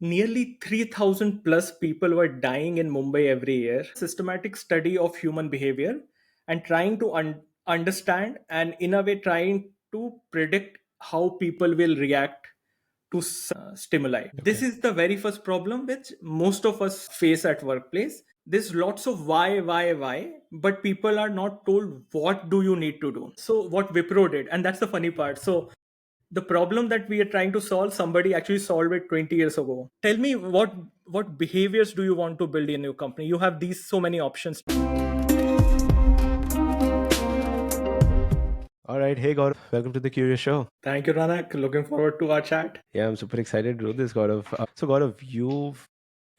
Nearly 3,000 plus people were dying in Mumbai every year. Systematic study of human behavior and trying to understand and, in a way, trying to predict how people will react to stimuli. This Okay. is the very first problem which most of us face at workplace. There's lots of why, but people are not told what do you need to do. So what Wipro did, and that's the funny part. So the problem that we are trying to solve, somebody actually solved it 20 years ago. Tell me what behaviors do you want to build in your company? You have these so many options. All right. Hey, Gaurav. Welcome to the Curious Show. Thank you, Ranak. Looking forward to our chat. Yeah, I'm super excited to do this, Gaurav. So, Gaurav, you've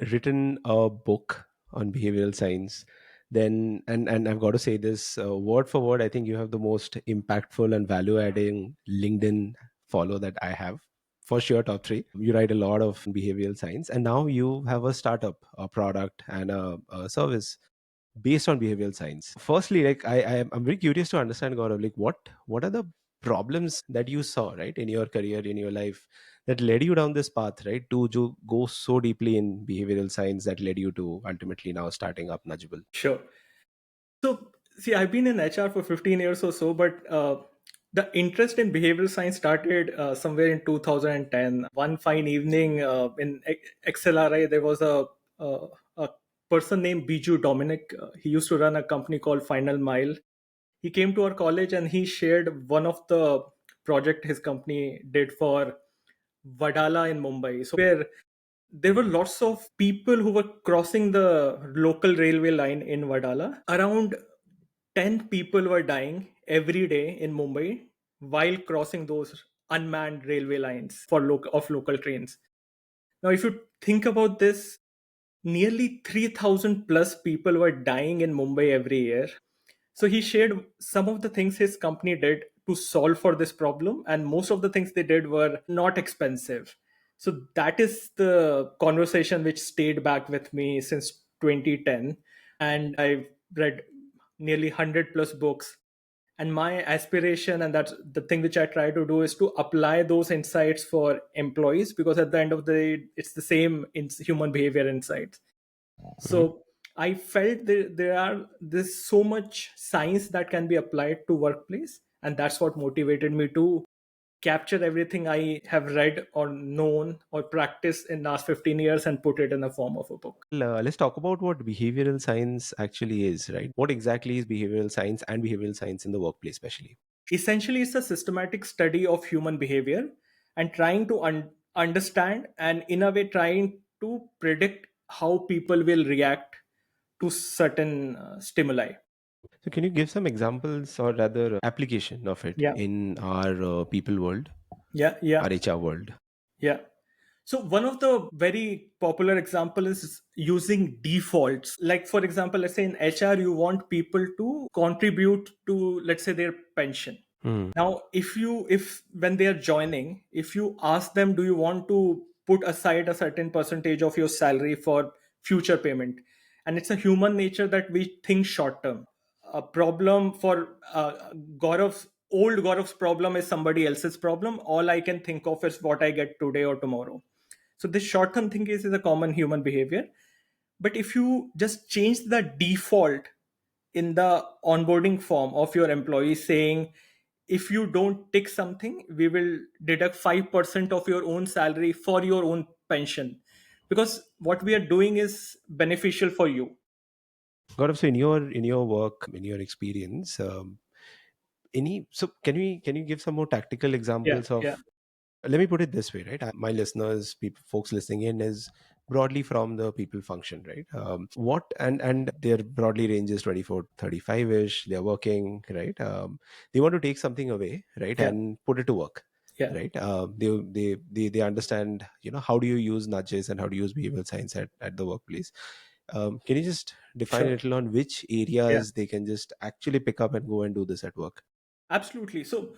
written a book on behavioral science. Then, and I've got to say this word for word. I think you have the most impactful and value-adding LinkedIn follow that I have. For sure, top three. You write a lot of behavioral science, and now you have a startup, a product, and a service based on behavioral science. Firstly, like I'm very curious to understand, Gaurav, like what are the problems that you saw, right, in your career, in your life, that led you down this path, right, to go so deeply in behavioral science that led you to ultimately now starting up Nudgeable. Sure. So, see, I've been in HR for 15 years or so, but the interest in behavioral science started somewhere in 2010. One fine evening in XLRI, there was a person named Biju Dominic. He used to run a company called Final Mile. He came to our college and he shared one of the project his company did for Vadala in Mumbai. So where there were lots of people who were crossing the local railway line in Vadala. Around 10 people were dying every day in Mumbai while crossing those unmanned railway lines for local trains. Now, if you think about this, nearly 3,000 plus people were dying in Mumbai every year. So he shared some of the things his company did to solve for this problem, and most of the things they did were not expensive. So that is the conversation which stayed back with me since 2010. And I've read nearly 100 plus books. And my aspiration, and that's the thing which I try to do, is to apply those insights for employees, because at the end of the day, it's the same in human behavior insights. Mhm. So I felt there's so much science that can be applied to workplace, and that's what motivated me to capture everything I have read or known or practiced in last 15 years and put it in the form of a book. Well, let's talk about what behavioral science actually is, right? What exactly is behavioral science and behavioral science in the workplace, especially? Essentially, it's a systematic study of human behavior and trying to understand and, in a way, trying to predict how people will react to certain stimuli. So, can you give some examples or rather application of it Yeah, in our people world, yeah, yeah, our HR world? yeah. So one of the very popular example is using defaults. Like, for example, let's say in HR, you want people to contribute to, let's say, their pension. Hmm. Now, if when they are joining, if you ask them, do you want to put aside a certain percentage of your salary for future payment? And it's a human nature that we think short term. A problem for Gaurav's problem is somebody else's problem. All I can think of is what I get today or tomorrow. So this short term thinking is a common human behavior. But if you just change the default in the onboarding form of your employee, saying, if you don't tick something, we will deduct 5% of your own salary for your own pension, because what we are doing is beneficial for you. Gaurav, so in your work, in your experience, any so can you give some more tactical Yeah, examples yeah, of? Let me put it this way, right? My listeners, people, folks listening in, is broadly from the people function, right? What and their broadly ranges 24-35 ish. They're working, right? They want to take something away, right, yeah, and put it to work, yeah. right? They understand, how do you use nudges and how to use behavioral science at the workplace. Can you just define a Sure. little on which Yeah, areas they can just actually pick up and go and do this at work? absolutely. So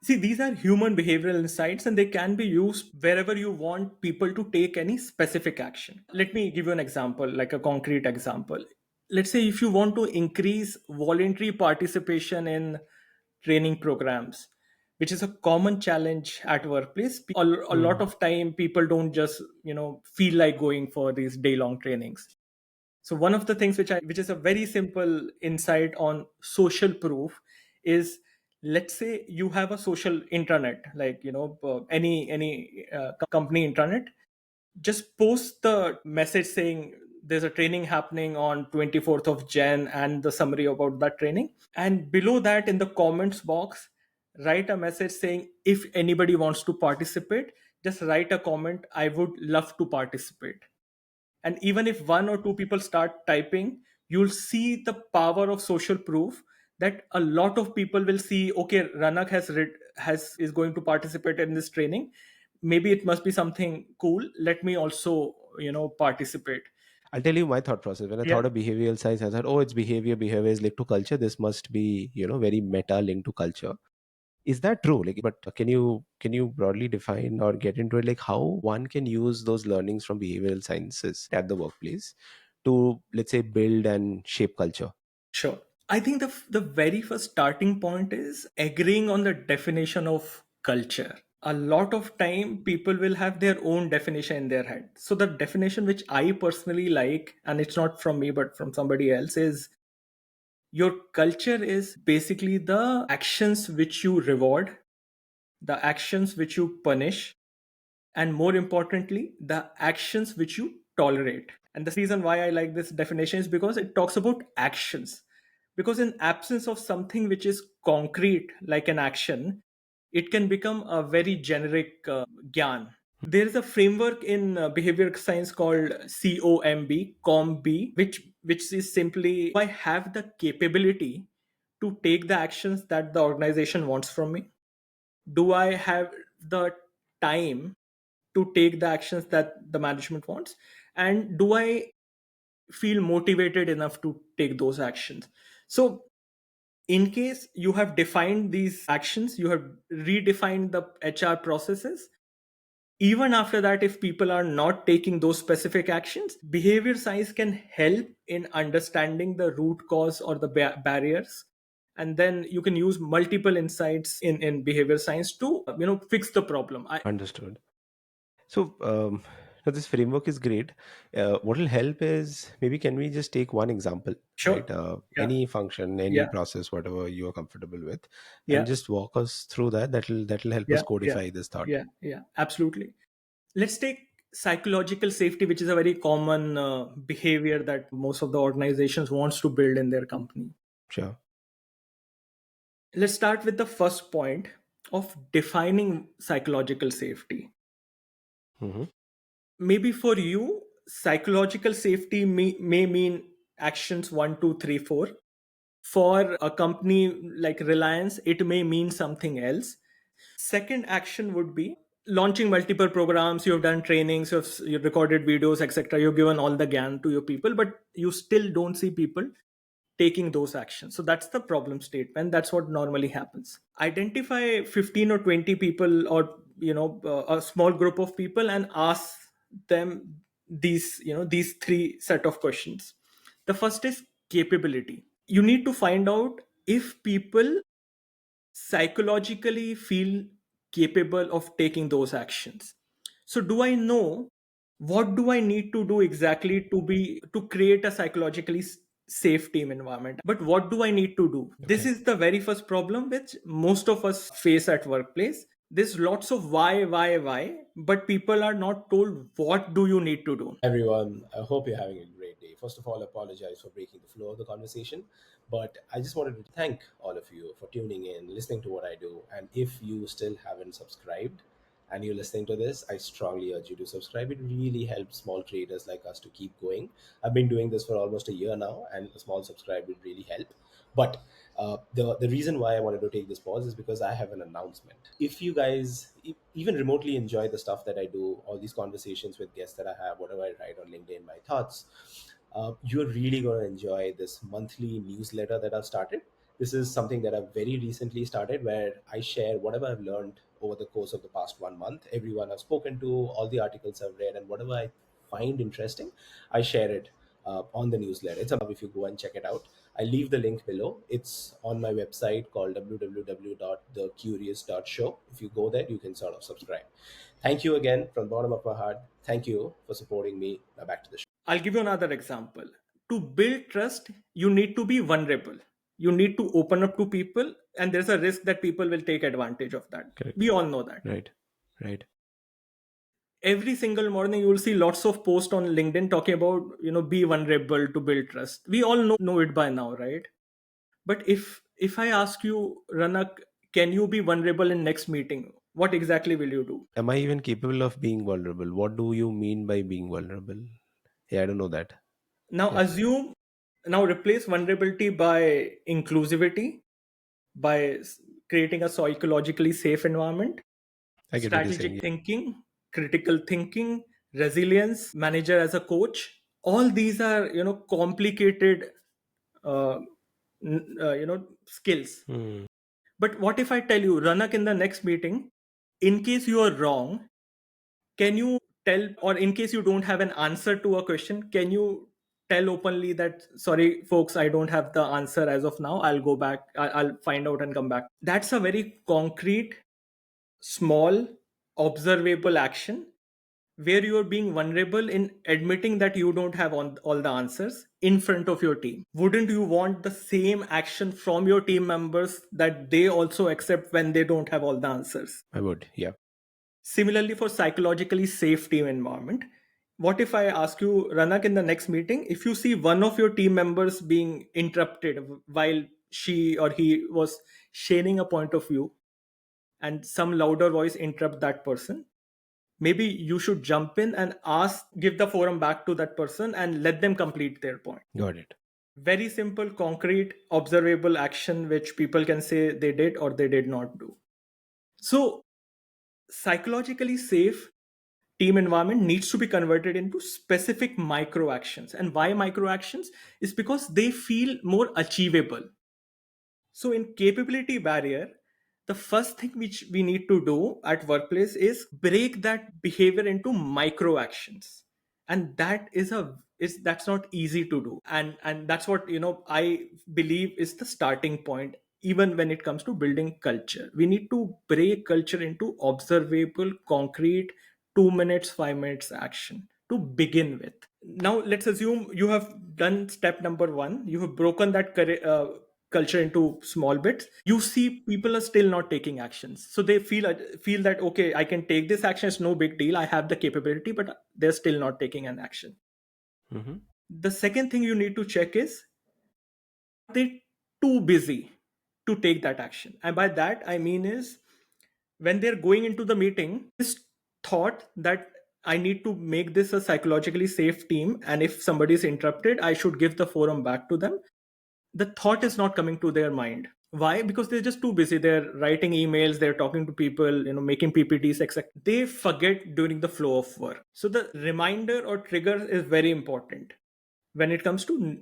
see, these are human behavioral insights and they can be used wherever you want people to take any specific action. Let me give you an example, like a concrete example. Let's say if you want to increase voluntary participation in training programs, which is a common challenge at workplace. A lot Hmm. of time people don't just feel like going for these day long trainings. So one of the things which is a very simple insight on social proof is, let's say you have a social intranet, like any company intranet. Just post the message saying there's a training happening on 24th of Jan and the summary about that training. And below that, in the comments box, write a message saying, if anybody wants to participate, just write a comment, I would love to participate. And even if one or two people start typing, you'll see the power of social proof, that a lot of people will see, okay, Ranak has is going to participate in this training. Maybe it must be something cool. Let me also participate. I'll tell you my thought process. When I Yeah, thought of behavioral science, I thought, oh, it's behavior. Behavior is linked to culture. This must be, very meta linked to culture. Is that true? Like, but can you broadly define or get into it, like how one can use those learnings from behavioral sciences at the workplace to, let's say, build and shape culture? sure. I think the very first starting point is agreeing on the definition of culture. A lot of time people will have their own definition in their head. So the definition which I personally like, and it's not from me but from somebody else, is your culture is basically the actions which you reward, the actions which you punish, and more importantly, the actions which you tolerate. And the reason why I like this definition is because it talks about actions. Because in absence of something which is concrete, like an action, it can become a very generic gyan. There is a framework in behavior science called COMB, which is simply, do I have the capability to take the actions that the organization wants from me? Do I have the time to take the actions that the management wants? And do I feel motivated enough to take those actions? So in case you have defined these actions, you have redefined the HR processes, even after that, if people are not taking those specific actions, behavior science can help in understanding the root cause or the barriers. And then you can use multiple insights in behavior science to fix the problem. Understood. So, now this framework is great. What will help is, maybe can we just take one example, right? Sure. Yeah. Any function, any Yeah. process, whatever you are comfortable with, and Yeah. just walk us through that. That'll help us Yeah. Yeah. codify this thought. Yeah, absolutely. Let's take psychological safety, which is a very common behavior that most of the organizations wants to build in their company. Sure. Let's start with the first point of defining psychological safety. Hmm. Maybe for you, psychological safety may mean actions one, two, three, four. For a company like Reliance, it may mean something else. Second action would be launching multiple programs. You have done trainings, you've recorded videos, etc. You've given all the GAN to your people, but you still don't see people taking those actions. So that's the problem statement. That's what normally happens. Identify 15 or 20 people, or a small group of people, and ask them these three set of questions. The first is capability. You need to find out if people psychologically feel capable of taking those actions. So do I know what do I need to do exactly to create a psychologically safe team environment? But what do I need to do? This Okay. is the very first problem which most of us face at workplace. There's lots of why, but people are not told what do you need to do. Everyone, I hope you're having a great day. First of all, I apologize for breaking the flow of the conversation, but I just wanted to thank all of you for tuning in, listening to what I do. And if you still haven't subscribed and you're listening to this, I strongly urge you to subscribe. It really helps small creators like us to keep going. I've been doing this for almost a year now, and a small subscribe would really help. But the reason why I wanted to take this pause is because I have an announcement. If you guys even remotely enjoy the stuff that I do, all these conversations with guests that I have, whatever I write on LinkedIn, my thoughts, you're really going to enjoy this monthly newsletter that I've started. This is something that I've very recently started, where I share whatever I've learned over the course of the past 1 month. Everyone I've spoken to, all the articles I've read, and whatever I find interesting, I share it on the newsletter. It's a if you go and check it out. I leave the link below. It's on my website called www.thecurious.show. If you go there, you can sort of subscribe. Thank you again from the bottom of my heart. Thank you for supporting me. Now back to the show. I'll give you another example. To build trust, you need to be vulnerable. You need to open up to people, and there's a risk that people will take advantage of that. Correct. We all know that. Right. Right. Every single morning you will see lots of posts on LinkedIn talking about, be vulnerable to build trust. We all know it by now, right? But if I ask you, Ranak, can you be vulnerable in next meeting? What exactly will you do? Am I even capable of being vulnerable? What do you mean by being vulnerable? Yeah, I don't know that. Now Yeah, assume, now replace vulnerability by inclusivity, by creating a psychologically safe environment, I get what you're saying. strategic thinking, critical thinking, resilience, manager as a coach. All these are, complicated, uh, skills. Hmm. But what if I tell you, Ranak, in the next meeting, in case you are wrong, can you tell, or in case you don't have an answer to a question, can you tell openly that, sorry, folks, I don't have the answer as of now. I'll go back, I'll find out and come back. That's a very concrete, small, observable action where you're being vulnerable in admitting that you don't have all the answers in front of your team. Wouldn't you want the same action from your team members, that they also accept when they don't have all the answers? I would. Yeah. Similarly, for psychologically safe team environment, what if I ask you, Ranak, in the next meeting, if you see one of your team members being interrupted while she or he was sharing a point of view, and some louder voice interrupt that person, maybe you should jump in and give the forum back to that person and let them complete their point. Got it. Very simple, concrete, observable action which people can say they did or they did not do. So, psychologically safe team environment needs to be converted into specific micro actions. And why micro actions? Is because they feel more achievable. So in capability barrier, the first thing which we need to do at workplace is break that behavior into micro actions. And that's not easy to do. And that's what, I believe is the starting point. Even when it comes to building culture, we need to break culture into observable, concrete, 2 minutes, 5 minutes action to begin with. Now let's assume you have done step number one. You have broken that culture into small bits. You see people are still not taking actions, so they feel that, okay, I can take this action, it's no big deal, I have the capability, but they're still not taking an action. Hmm. The second thing you need to check is, are they too busy to take that action? And by that I mean is, when they're going into the meeting, this thought that I need to make this a psychologically safe team, and if somebody is interrupted, I should give the forum back to them. The thought is not coming to their mind. Why? Because they're just too busy. They're writing emails, they're talking to people, making PPTs, etc. They forget during the flow of work. So the reminder or trigger is very important when it comes to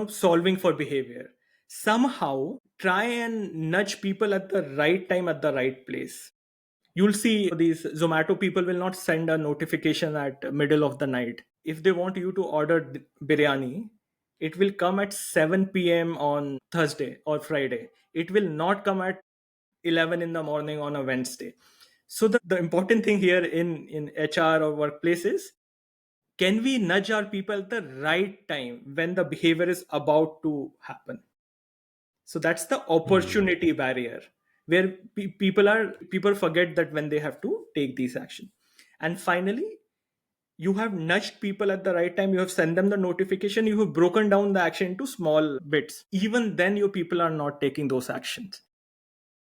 solving for behavior. Somehow try and nudge people at the right time, at the right place. You'll see these Zomato people will not send a notification at middle of the night. If they want you to order biryani, it will come at 7 p.m. on Thursday or Friday. It will not come at 11 in the morning on a Wednesday. So the important thing here in HR or workplaces, can we nudge our people at the right time when the behavior is about to happen? So that's the Hmm. opportunity barrier, where people forget that when they have to take these action. And finally, you have nudged people at the right time, you have sent them the notification, you have broken down the action into small bits. Even then your people are not taking those actions.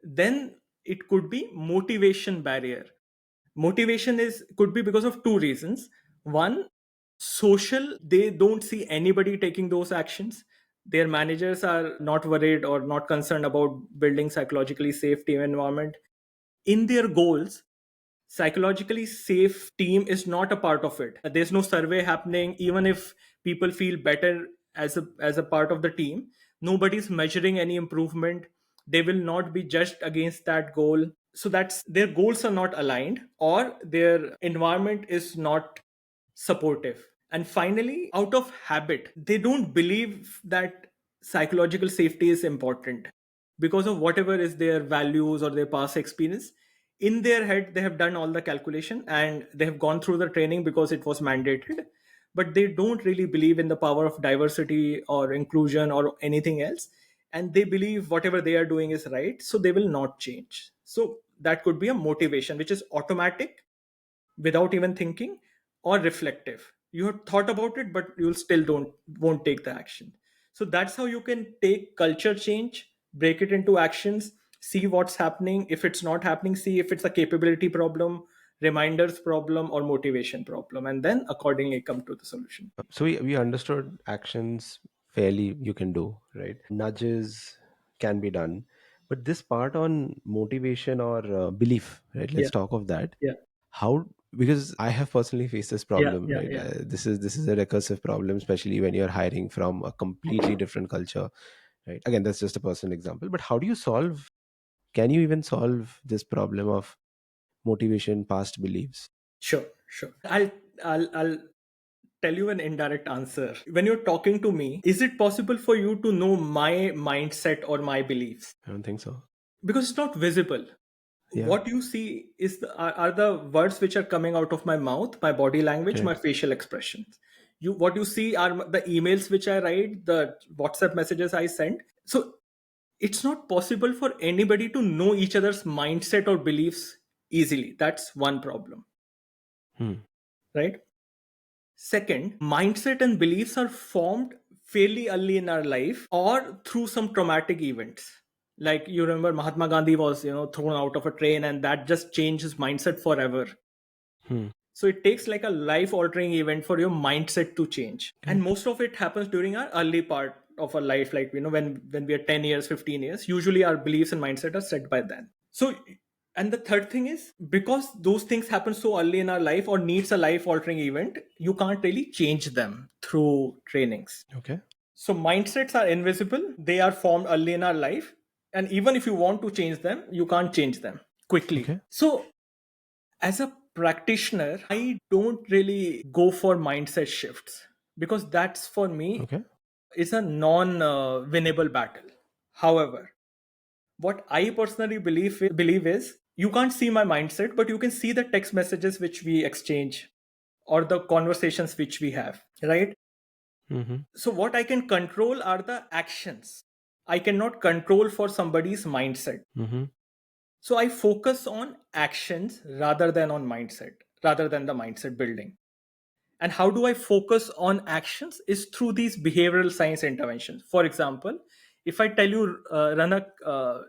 Then it could be motivation barrier. Motivation is could be because of two reasons. One, social, they don't see anybody taking those actions. Their managers are not worried or not concerned about building psychologically safe team environment. In their goals, psychologically safe team is not a part of it. There's no survey happening. Even if people feel better as a part of the team, nobody's measuring any improvement. They will not be judged against that goal. So that's, their goals are not aligned, or their environment is not supportive. And finally, out of habit, they don't believe that psychological safety is important because of whatever is their values or their past experience. In their head they have done all the calculation and they have gone through the training because it was mandated, but they don't really believe in the power of diversity or inclusion or anything else, and they believe whatever they are doing is right, so they will not change. So that could be a motivation which is automatic without even thinking, or reflective, you have thought about it but you'll still don't won't take the action. So that's how you can take culture change, break it into actions, see what's happening. If it's not happening, see if it's a capability problem, reminders problem, or motivation problem, and then accordingly come to the solution. So we understood actions fairly you can do, right? Nudges can be done. But this part on motivation or belief, right? Yeah, Let's talk of that. yeah, How, because I have personally faced this yeah, problem, yeah, right? yeah. This is a recursive problem, especially when you're hiring from a completely different culture, right? Again, that's just a personal example. But how do you solve? Can you even solve this problem of motivation past beliefs? Sure, sure. I'll tell you an indirect answer. When you're talking to me, is it possible for you to know my mindset or my beliefs? I don't think so. Because it's not visible. Yeah. What you see is are the words which are coming out of my mouth, my body language, my Correct. facial expressions. What you see are the emails which I write, the WhatsApp messages I send. So it's not possible for anybody to know each other's mindset or beliefs easily. That's one problem, Hmm. right? Second, mindset and beliefs are formed fairly early in our life or through some traumatic events. Like you remember Mahatma Gandhi was, thrown out of a train and that just changed his mindset forever. Hmm. So it takes like a life altering event for your mindset to change. And Correct. most of it happens during our early part of our life, like when we are 10 years, 15 years, usually our beliefs and mindset are set by then. So, and the third thing is, because those things happen so early in our life or needs a life altering event, you can't really change them through trainings. Okay. So mindsets are invisible, they are formed early in our life, and even if you want to change them, you can't change them quickly. Okay. So as a practitioner, I don't really go for mindset shifts because that's for me Okay. is a non winnable battle. However, what I personally believe is you can't see my mindset, but you can see the text messages which we exchange or the conversations which we have, right? Mm-hmm. So what I can control are the actions. I cannot control for somebody's mindset. Mm-hmm. So I focus on actions rather than on mindset, rather than the mindset building. And how do I focus on actions is through these behavioral science interventions. For example, if I tell you, Ranak,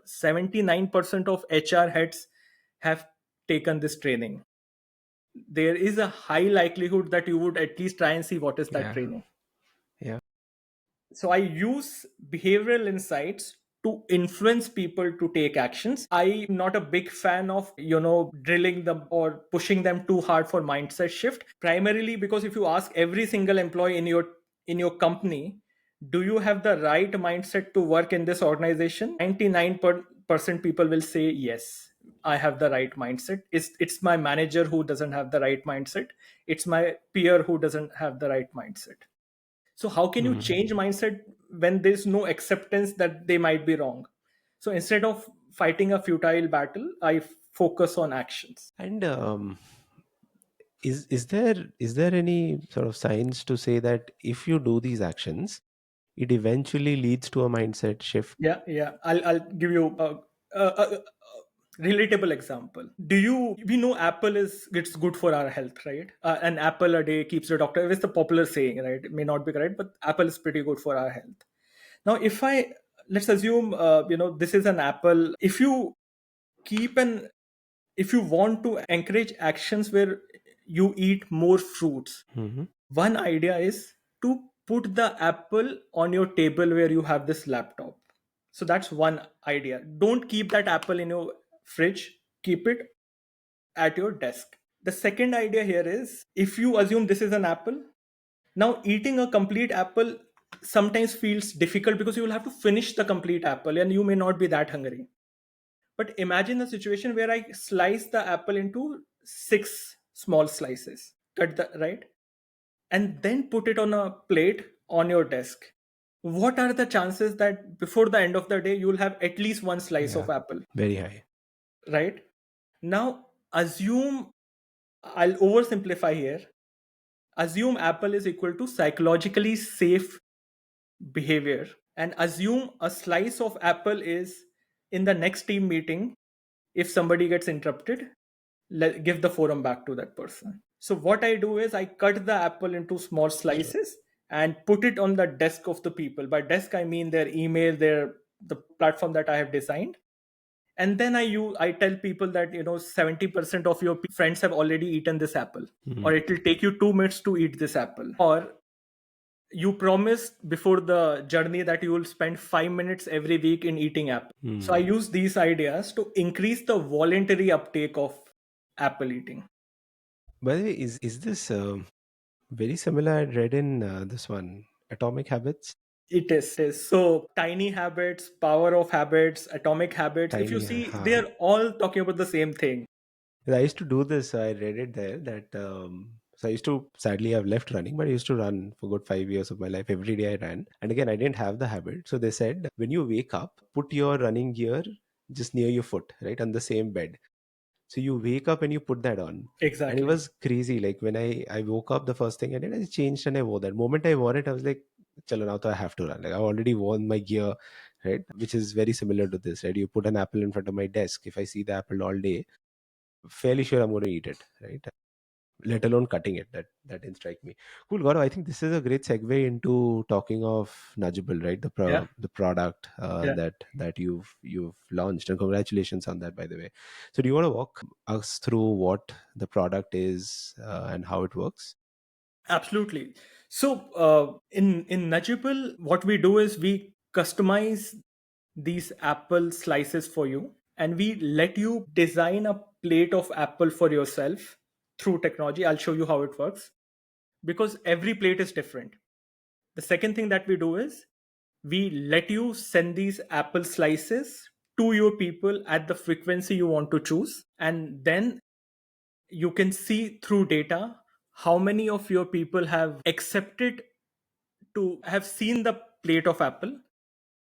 79% of HR heads have taken this training, there is a high likelihood that you would at least try and see what is that Yeah. training. Yeah. So I use behavioral insights to influence people to take actions. I'm not a big fan of, drilling them or pushing them too hard for mindset shift. Primarily because if you ask every single employee in your company, do you have the right mindset to work in this organization? 99% people will say yes. I have the right mindset. It's my manager who doesn't have the right mindset. It's my peer who doesn't have the right mindset. So how can you Mm-hmm. change mindset when there's no acceptance that they might be wrong? So instead of fighting a futile battle, I focus on actions. And is there any sort of science to say that if you do these actions, it eventually leads to a mindset shift? Yeah, yeah. I'll give you a relatable example. We know apple is it's good for our health, right? An apple a day keeps the doctor. It's the popular saying, right? It may not be correct, but apple is pretty good for our health. Now, if I let's assume this is an apple. Keep an if you want to encourage actions where you eat more fruits, Mm-hmm. one idea is to put the apple on your table where you have this laptop. So that's one idea. Don't keep that apple in your fridge, keep it at your desk. The second idea here is, if you assume this is an apple, now eating a complete apple sometimes feels difficult because you will have to finish the complete apple and you may not be that hungry. But imagine a situation where I slice the apple into six small slices, cut the right, and then put it on a plate on your desk. what are the chances that before the end of the day you'll have at least one slice Yeah, of apple, very high. right? Now assume, I'll oversimplify here, assume apple is equal to psychologically safe behavior, and assume a slice of apple is in the next team meeting. If somebody gets interrupted, give the forum back to that person. So what I do is I cut the apple into small Sure. slices and put it on the desk of the people. By desk I mean their email, their the platform that I have designed. And then I tell people that 70% of your friends have already eaten this apple, Mhm. or it will take you 2 minutes to eat this apple, or you promised before the journey that you will spend 5 minutes every week in eating apple. So I Hmm. use these ideas to increase the voluntary uptake of apple eating. By the way, is this very similar? I read in this one, Atomic Habits. It is. So tiny habits, power of habits, atomic habits, if you Tiny. see, they're all talking about the same thing. I used to do this. I read it there that so I used to, sadly I've left running, but I used to run for good 5 years of my life. Every day I ran, and again I didn't have the habit. So they said when you wake up, put your running gear just near your foot, right on the same bed. So you wake up and you put that on, and it Exactly. was crazy. Like when I woke up, the first thing I did, I changed and I wore that. Moment I wore it, I was like, "Chalo, now to I have to run." Like I've already worn my gear, right? Which is very similar to this, right? You put an apple in front of my desk. If I see the apple all day, fairly sure I'm going to eat it, right? Let alone cutting it. That didn't strike me. Cool, Gaurav. I think this is a great segue into talking of Nudgeable, right? Yeah. The product Yeah. that you've launched, and congratulations on that, by the way. So, do you want to walk us through what the product is and how it works? Absolutely. So in Nudgeable, what we do is we customize these apple slices for you, and we let you design a plate of apple for yourself through technology. I'll show you how it works, because every plate is different. The second thing that we do is we let you send these apple slices to your people at the frequency you want to choose, and then you can see through data how many of your people have accepted to have seen the plate of apple,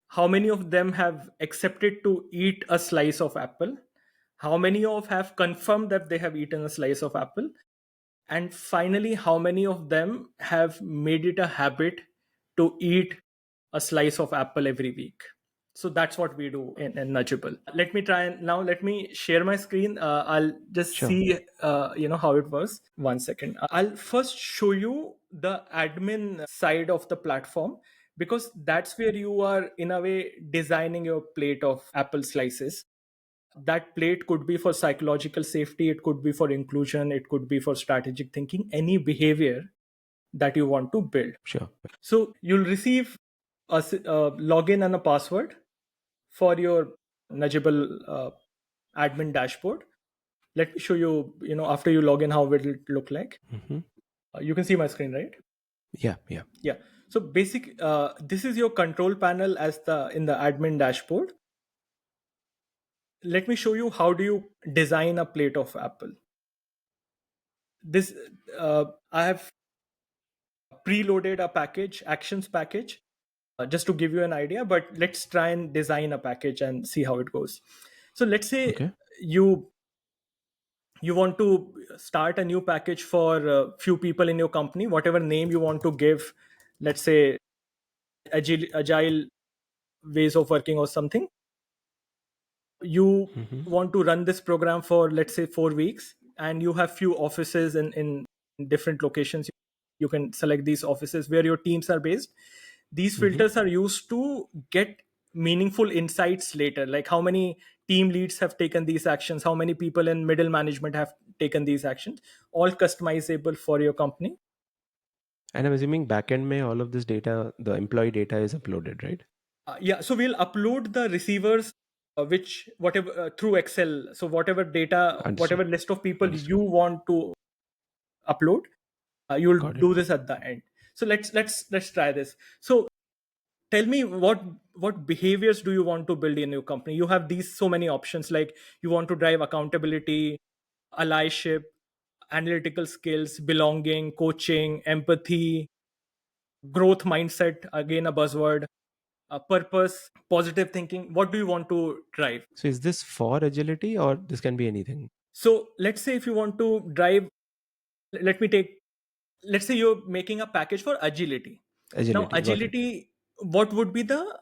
how many of them have accepted to eat a slice of apple, how many of have confirmed that they have eaten a slice of apple, and finally how many of them have made it a habit to eat a slice of apple every week. So that's what we do in Nudgeable. Let me try and now let me share my screen. I'll just Sure. see how it works. One second. I'll first show you the admin side of the platform, because that's where you are in a way designing your plate of apple slices. That plate could be for psychological safety, it could be for inclusion, it could be for strategic thinking, any behavior that you want to build. Sure. So you'll receive a login and a password for your Nudgeable admin dashboard. Let me show you, after you log in, how it will look like. Hmm. You can see my screen, right? Yeah. Yeah. Yeah. So this is your control panel as the in the admin dashboard. Let me show you how do you design a plate of apple. This I have preloaded a package, actions package, just to give you an idea. But let's try and design a package and see how it goes. So let's say Okay. you you want to start a new package for a few people in your company, whatever name you want to give. Let's say agile ways of working or something. You Hmm. want to run this program for, let's say, 4 weeks, and you have few offices in different locations. You can select these offices where your teams are based. These Hmm. filters are used to get meaningful insights later, like how many team leads have taken these actions, how many people in middle management have taken these actions, all customizable for your company. And I'm assuming backend may all of this data, the employee data, is uploaded, right? Yeah, so we'll upload the receivers, which whatever through Excel. So whatever data, Understood. whatever list of people Understood. you want to upload, you'll Got it. do this at the end. So let's try this. So tell me, what behaviors do you want to build in your company? You have these so many options, like you want to drive accountability, allyship, analytical skills, belonging, coaching, empathy, growth mindset, again a buzzword, purpose, positive thinking. What do you want to drive? So is this for agility or this can be anything? So let's say if you want to drive, let me take, let's say you're making a package for agility. Now Agility, got it. agility, what would be the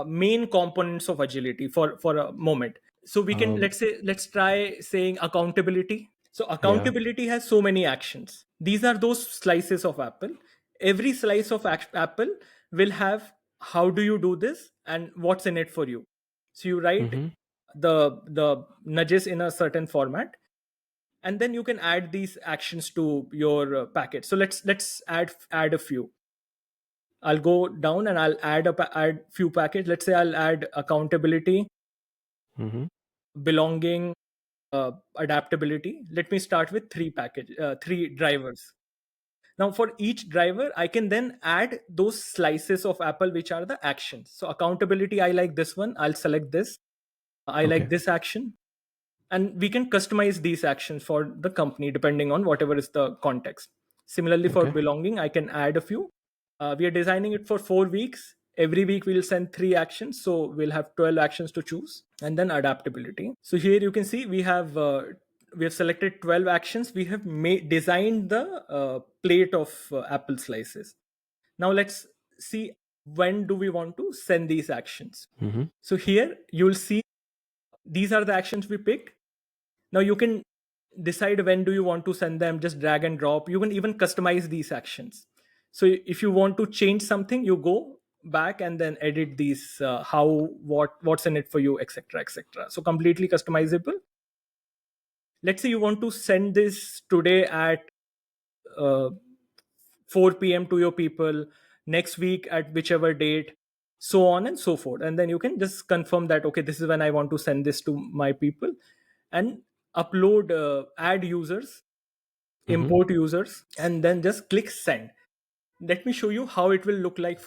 main components of agility for a moment? So we can, Um, let's try saying accountability. So yeah. accountability has so many actions. These are those slices of apple. Every slice of apple will have how do you do this and what's in it for you. So you write Mm-hmm. the nudges in a certain format, and then you can add these actions to your package. So let's add a few. I'll go down and I'll add few package. Let's say I'll add accountability, Mm-hmm. belonging, adaptability. Let me start with three drivers. Now for each driver I can then add those slices of apple which are the actions. So accountability, I like this one, I'll select this. I like Okay. this action, and we can customize these actions for the company depending on whatever is the context. Similarly for Okay. belonging, I can add a few. We are designing it for 4 weeks. Every week we'll send 3 actions, so we'll have 12 actions to choose. And then adaptability, so here you can see we have selected 12 actions. We have designed the plate of apple slices. Now let's see, when do we want to send these actions? Mm-hmm. So here you'll see these are the actions we picked. Now you can decide when do you want to send them, just drag and drop. You can even customize these actions. So if you want to change something, you go back and then edit these, how, what's in it for you, etc., etc. So completely customizable. Let's say you want to send this today at uh, 4 p.m. to your people, next week at whichever date, so on and so forth. And then you can just confirm that, okay, this is when I want to send this to my people, and upload, add users, Mm-hmm. import users, and then just click send. Let me show you how it will look like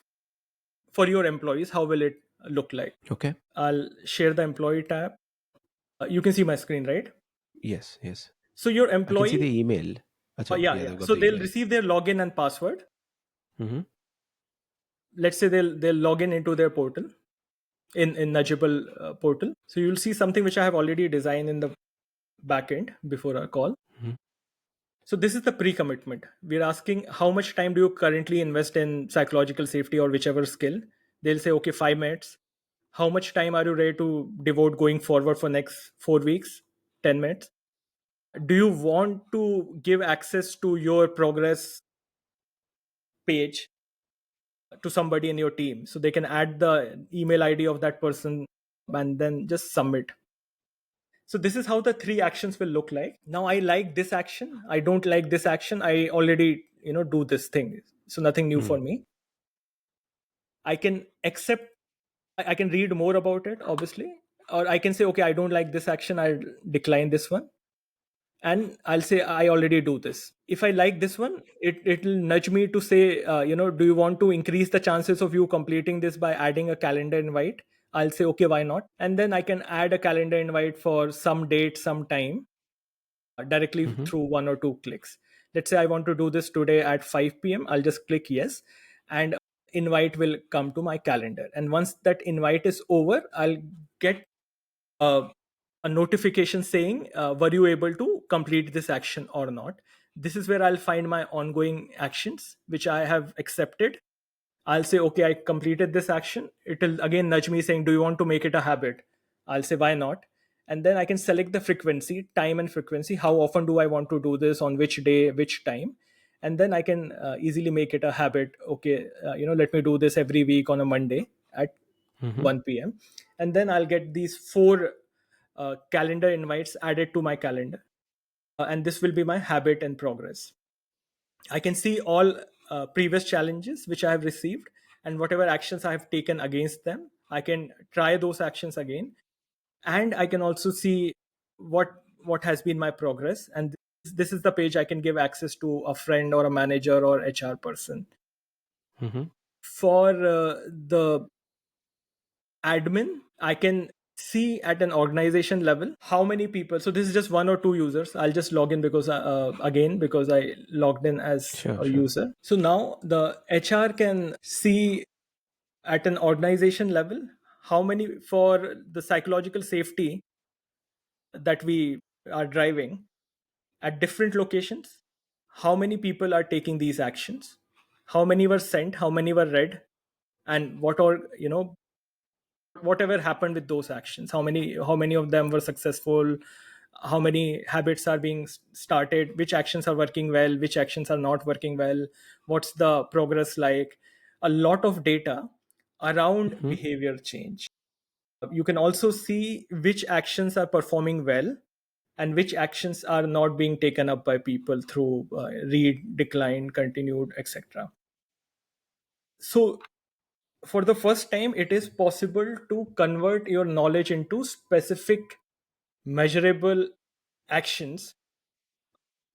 for your employees. How will it look like? Okay. I'll share the employee tab. You can see my screen, right? Yes. Yes. So your I can see employee, the email. Acha, yeah, yeah, yeah. they've got So the they'll email. receive their login and password. Mm-hmm. Let's say they'll log in into their portal, in Nudgeable portal. So you'll see something which I have already designed in the backend before our call. Mm-hmm. So this is the pre-commitment. We're asking how much time do you currently invest in psychological safety or whichever skill. They'll say, okay, 5 minutes. How much time are you ready to devote going forward for next 4 weeks? 10 minutes. Do you want to give access to your progress page to somebody in your team so they can add the email ID of that person and then just submit? So this is how the three actions will look like. Now I like this action, I don't like this action, I already do this thing, so nothing new for Mm. me. I can accept, I can read more about it obviously, or I can say, okay, I don't like this action, I'll decline this one, and I'll say I already do this. If I like this one, it'll nudge me to say, do you want to increase the chances of you completing this by adding a calendar invite? I'll say, okay, why not? And then I can add a calendar invite for some date, some time, directly Mm-hmm. through one or two clicks. Let's say I want to do this today at 5 p.m. I'll just click yes, and invite will come to my calendar. And once that invite is over, I'll get a, a notification saying, were you able to complete this action or not? This is where I'll find my ongoing actions, which I have accepted. I'll say, okay, I completed this action. It'll again nudge me saying, do you want to make it a habit? I'll say, why not? And then I can select the frequency, time and frequency. How often do I want to do this, on which day, which time? And then I can easily make it a habit. Okay, let me do this every week on a Monday at Mm-hmm. 1 p.m. And then I'll get these four calendar invites added to my calendar. And this will be my habit and progress. I can see all previous challenges which I have received and whatever actions I have taken against them. I can try those actions again, and I can also see what has been my progress. And this is the page I can give access to a friend or a manager or HR person. Mm-hmm. For the admin, I can see at an organization level how many people. So this is just one or two users. I'll just log in because again, because I logged in as Sure, a sure. user. So now the HR can see at an organization level how many, for the psychological safety that we are driving at different locations, how many people are taking these actions, how many were sent, how many were read, and what are, whatever happened with those actions, how many of them were successful, how many habits are being started, which actions are working well, which actions are not working well, what's the progress like. A lot of data around Hmm. behavior change. You can also see which actions are performing well and which actions are not being taken up by people through read, decline, continued, etc. So for the first time, it is possible to convert your knowledge into specific measurable actions,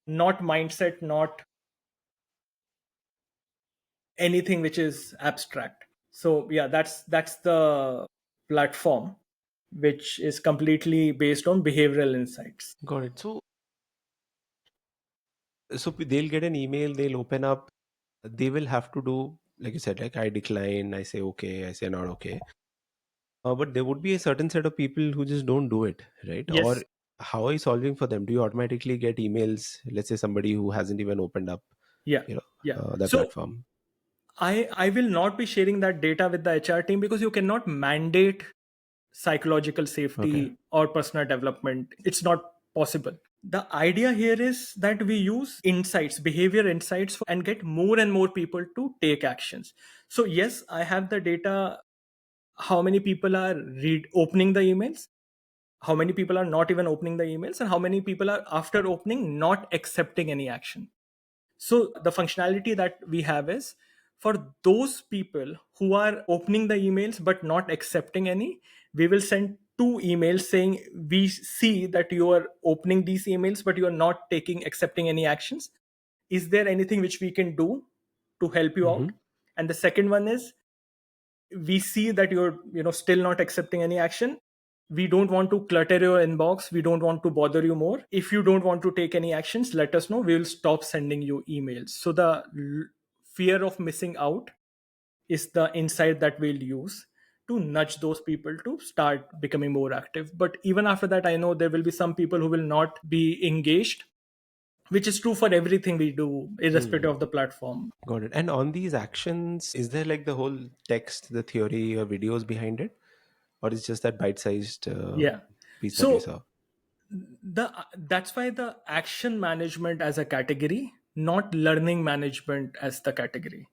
not mindset, not anything which is abstract. So yeah, that's the platform, which is completely based on behavioral insights. Got it. So they'll get an email, they'll open up, they will have to do, like you said, like I decline, I say okay, I say not okay. But there would be a certain set of people who just don't do it, right? Or Yes. how are you solving for them? Do you automatically get emails? Let's say somebody who hasn't even opened up, Yeah. you know, Yeah. that So platform. I will not be sharing that data with the HR team because you cannot mandate psychological Okay. safety or personal development. It's not possible. The idea here is that we use insights, behavior insights, and get more and more people to take actions. So yes, I have the data, how many people are opening the emails, how many people are not even opening the emails, and how many people are after opening not accepting any action. So the functionality that we have is, for those people who are opening the emails but not accepting any, we will send two emails saying, we see that you are opening these emails but you are not taking accepting any actions. Is there anything which we can do to help you Hmm. out? And the second one is, we see that you're still not accepting any action. We don't want to clutter your inbox, we don't want to bother you more. If you don't want to take any actions, let us know, we will stop sending you emails. So the fear of missing out is the insight that we'll use to nudge those people to start becoming more active. But even after that, I know there will be some people who will not be engaged, which is true for everything we do irrespective Hmm. of the platform. Got it. And on these actions, is there like the whole text, the theory, or videos behind it? Or is just that bite-sized Yeah. piece that you So saw? that's why the action management as a category, not learning management as the category,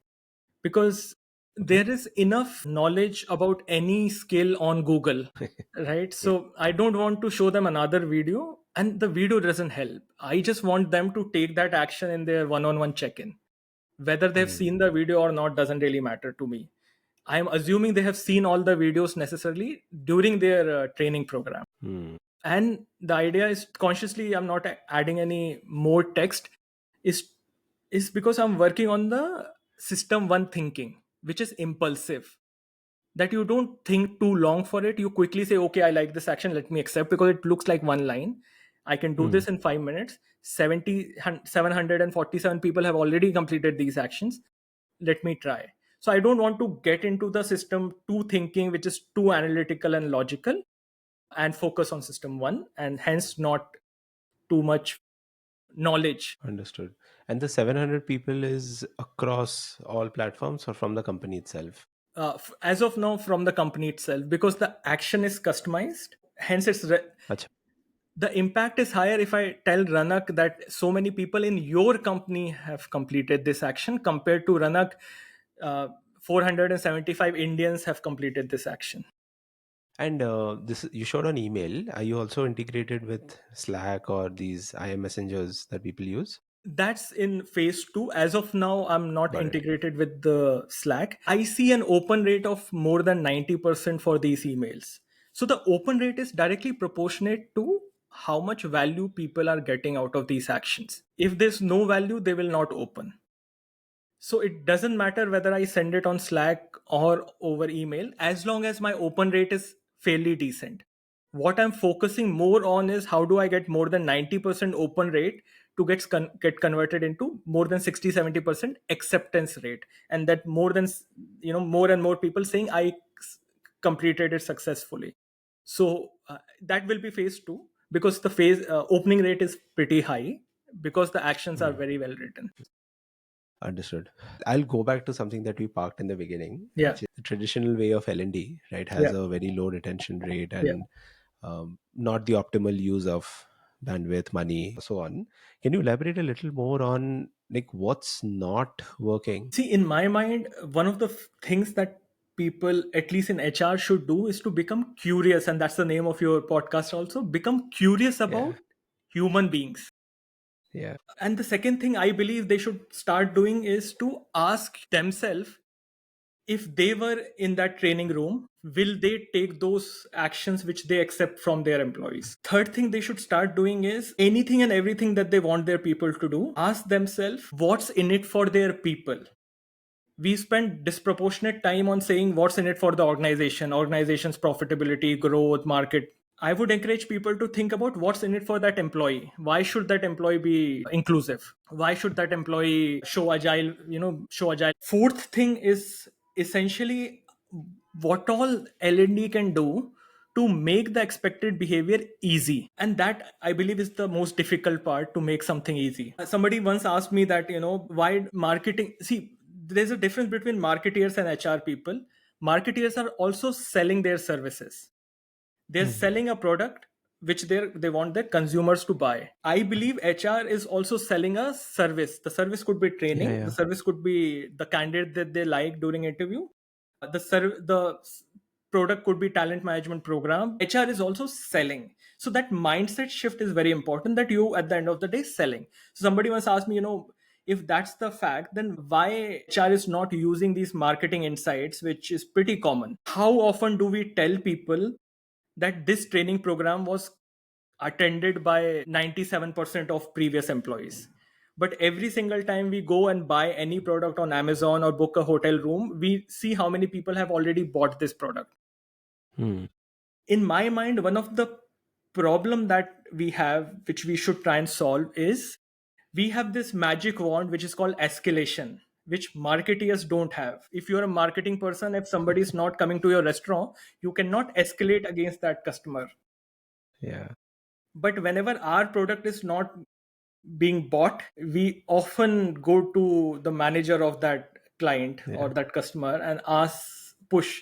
because Okay. there is enough knowledge about any skill on Google, right? Yeah. So I don't want to show them another video, and the video doesn't help. I just want them to take that action in their one-on-one check-in. Whether they've seen Hmm. the video or not doesn't really matter to me. I am assuming they have seen all the videos necessarily during their training program. Hmm. And the idea is, consciously I'm not adding any more text, is because I'm working on the system one thinking, which is impulsive, that you don't think too long for it. You quickly say, okay, I like this action, let me accept, because it looks like one line. I can do Hmm. this in 5 minutes. 747 people have already completed these actions, let me try. So I don't want to get into the system two thinking, which is too analytical and logical, and focus on system one, and hence not too much knowledge. Understood. And the 700 people is across all platforms or from the company itself? As of now, from the company itself, because the action is customized, hence Acha. the impact is higher if I tell Ranak that so many people in your company have completed this action, compared to Ranak, 475 Indians have completed this action. And this you showed on email. Are you also integrated with Slack or these IM messengers that people use? That's in phase 2. As of now, I'm not Got it. integrated with the Slack. I see an open rate of more than 90% for these emails. So the open rate is directly proportionate to how much value people are getting out of these actions. If there's no value, they will not open. So it doesn't matter whether I send it on Slack or over email, as long as my open rate is fairly decent. What I'm focusing more on is how do I get more than 90% open rate to get converted into more than 60-70% acceptance rate, and that more than more and more people saying completed it successfully. So that will be phase 2, because the phase opening rate is pretty high because the actions are Hmm. very well written. Understood. I'll go back to something that we parked in the beginning, Yeah, which is the traditional way of L&D, right? Has yeah, a very low retention rate yeah. and not the optimal use of bandwidth, money, so on. Can you elaborate a little more on like what's not working? See, in my mind, one of the things that people, at least in HR, should do is to become curious. And that's the name of your podcast also. Become curious Yeah, about human beings. yeah, And the second thing I believe they should start doing is to ask themselves, if they were in that training room, will they take those actions which they accept from their employees? Third thing they should start doing is anything and everything that they want their people to do, ask themselves what's in it for their people. We spend disproportionate time on saying what's in it for the organization's profitability, growth, market. I would encourage people to think about what's in it for that employee. Why should that employee be inclusive? Why should that employee show agile? Fourth thing is essentially what all L&D can do to make the expected behavior easy. And that, I believe, is the most difficult part, to make something easy. Somebody once asked me that, why marketing, see, there's a difference between marketeers and HR people. Marketeers are also selling their services. They're hmm, selling a product which they want their consumers to buy. I believe HR is also selling a service. The service could be yeah, training, the yeah, service could be the candidate that they like during interview. The product could be talent management program. HR is also selling. So that mindset shift is very important, that you at the end of the day selling. So somebody once asked me, if that's the fact, then why HR is not using these marketing insights, which is pretty common. How often do we tell people that this training program was attended by 97% of previous employees? But every single time we go and buy any product on Amazon or book a hotel room, we see how many people have already bought this product. hmm, In my mind, one of the problem that we have, which we should try and solve, is we have this magic wand which is called escalation, which marketeers don't have. If you're a marketing person, if somebody is not coming to your restaurant, you cannot escalate against that customer. yeah, But whenever our product is not being bought, we often go to the manager of that client or yeah. that customer and ask, push.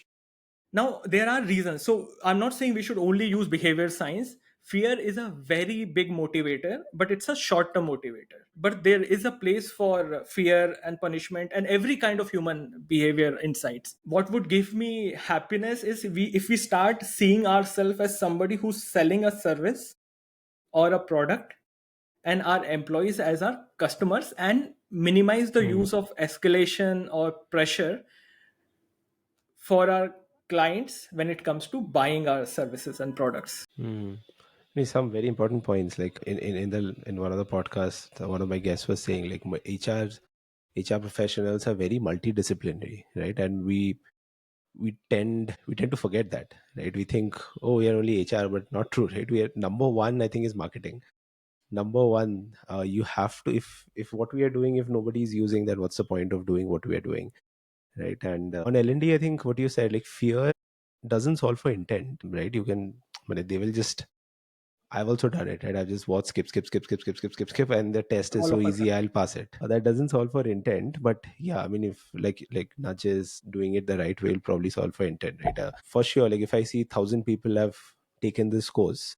Now, there are reasons. So, I'm not saying we should only use behavior science. Fear is a very big motivator, but it's a short term motivator. But there is a place for fear and punishment and every kind of human behavior insights. What would give me happiness is if we start seeing ourselves as somebody who's selling a service or a product, and our employees as our customers, and minimize the Hmm, use of escalation or pressure for our clients when it comes to buying our services and products. hmm. Some very important points. Like in one of the podcasts, one of my guests was saying like HR professionals are very multidisciplinary, right? And we tend to forget that, right? We think, oh, we are only HR, but not true, right? We are number one. I think is marketing. Number one, you have to, if what we are doing, if nobody is using that, what's the point of doing what we are doing, right? And on L&D, I think what you said, like fear doesn't solve for intent, right? You can, but they will just. I've also done it, right? I've just watched skip, skip, skip, skip, skip, skip, skip, skip, and the test is All so of us easy, I'll pass it. That doesn't solve for intent, but yeah, I mean, if like nudges doing it the right way will probably solve for intent, right? For sure, like if I see 1,000 people have taken this course,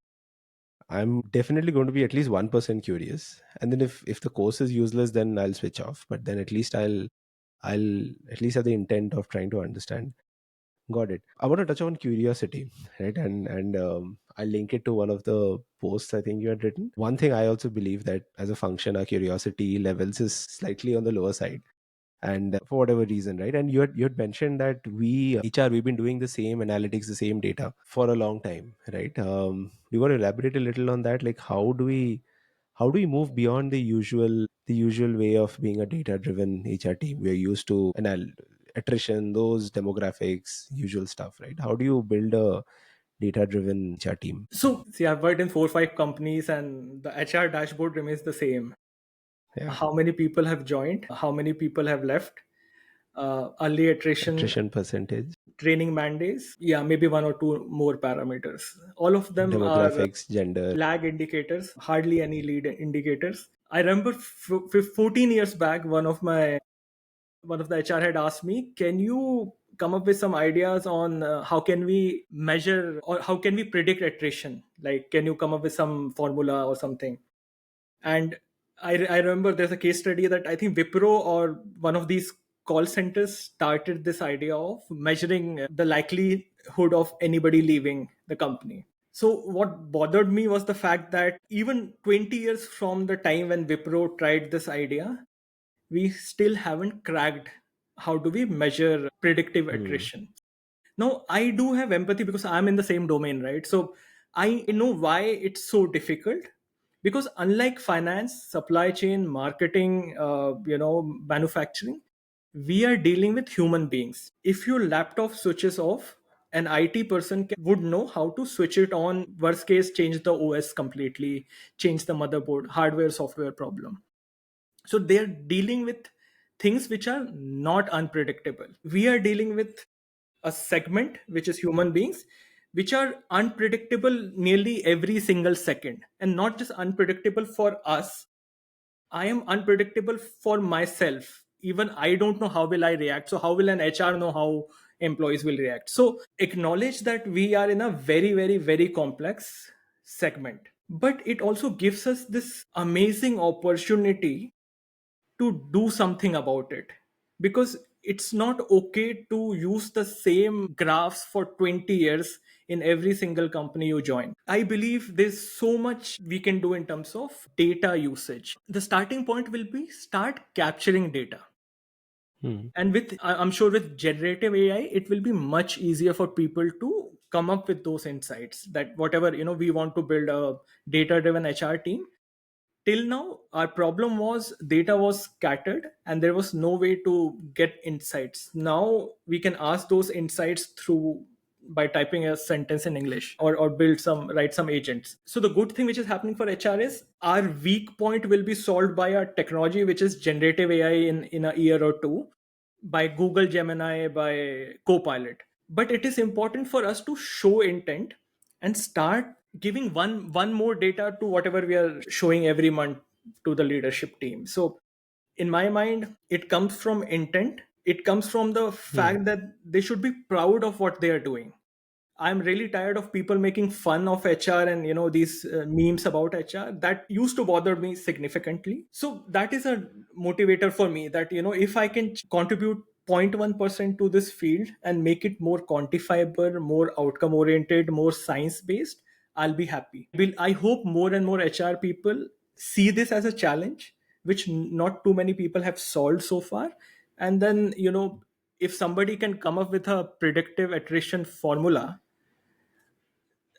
I'm definitely going to be at least 1% curious, and then if the course is useless, then I'll switch off. But then at least I'll at least have the intent of trying to understand. Got it. I want to touch on curiosity, right? And I link it to one of the posts I think you had written. One thing I also believe that as a function, our curiosity levels is slightly on the lower side, and for whatever reason, right? And you had mentioned that we HR we've been doing the same analytics, the same data for a long time, right? You want to elaborate a little on that? Like how do we move beyond the usual way of being a data driven HR team? We're used to attrition, those demographics, usual stuff, right? How do you build a data driven HR team? So, see, I've worked in 4 or 5 companies, and the HR dashboard remains the same. Yeah. How many people have joined? How many people have left? Early attrition, Attrition percentage, training mandates. Yeah, maybe one or two more parameters. All of them are demographics, gender. lag indicators, hardly any lead indicators. I remember 14 years back, one of the HR had asked me, "Can you come up with some ideas on how can we measure or how can we predict attrition? Like, can you come up with some formula or something?" And I remember there's a case study that I think Wipro or one of these call centers started this idea of measuring the likelihood of anybody leaving the company. So what bothered me was the fact that even 20 years from the time when Wipro tried this idea, we still haven't cracked how do we measure predictive Hmm. attrition. Now, I do have empathy because I'm in the same domain, right? So I know why it's so difficult. Because unlike finance, supply chain, marketing, manufacturing, we are dealing with human beings. If your laptop switches off, an IT person would know how to switch it on. Worst case, change the OS completely, change the motherboard, hardware, software problem. So they're dealing with things which are not unpredictable. We are dealing with a segment which is human beings, which are unpredictable nearly every single second, and not just unpredictable for us. I am unpredictable for myself. Even I don't know how will I react, so how will an HR know how employees will react? So acknowledge that we are in a very, very, very complex segment, but it also gives us this amazing opportunity to do something about it, because it's not okay to use the same graphs for 20 years in every single company you join. I believe there's so much we can do in terms of data usage. The starting point will be start capturing data. Hmm. And I'm sure with generative AI, it will be much easier for people to come up with those insights, that whatever, we want to build a data driven HR team. Till now our problem was data was scattered and there was no way to get insights. Now we can ask those insights through by typing a sentence in English, or write some agents. So the good thing which is happening for HR is our weak point will be solved by a technology which is generative AI in a year or two, by Google Gemini, by Copilot. But it is important for us to show intent and start giving one more data to whatever we are showing every month to the leadership team. So in my mind, it comes from intent. It comes from the Hmm. fact that they should be proud of what they are doing. I'm really tired of people making fun of HR and these memes about HR. That used to bother me significantly. So that is a motivator for me, that if I can contribute 0.1% to this field and make it more quantifiable, more outcome oriented, more science based, I'll be happy. I hope more and more HR people see this as a challenge which not too many people have solved so far. And then if somebody can come up with a predictive attrition formula,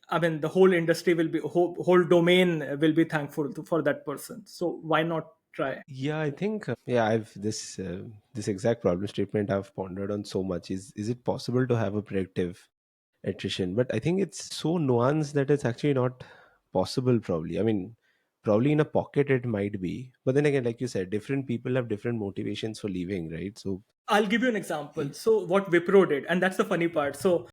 I mean, the whole industry will be whole domain will be thankful for that person. So why not try? Yeah, I think yeah, I've this exact problem statement I've pondered on so much. Is it possible to have a predictive attrition? But I think it's so nuanced that it's actually not possible. Probably, I mean, probably in a pocket it might be, but then again, like you said, different people have different motivations for leaving, right? So, I'll give you an example. eh, So what Wipro did, and that's the funny part. So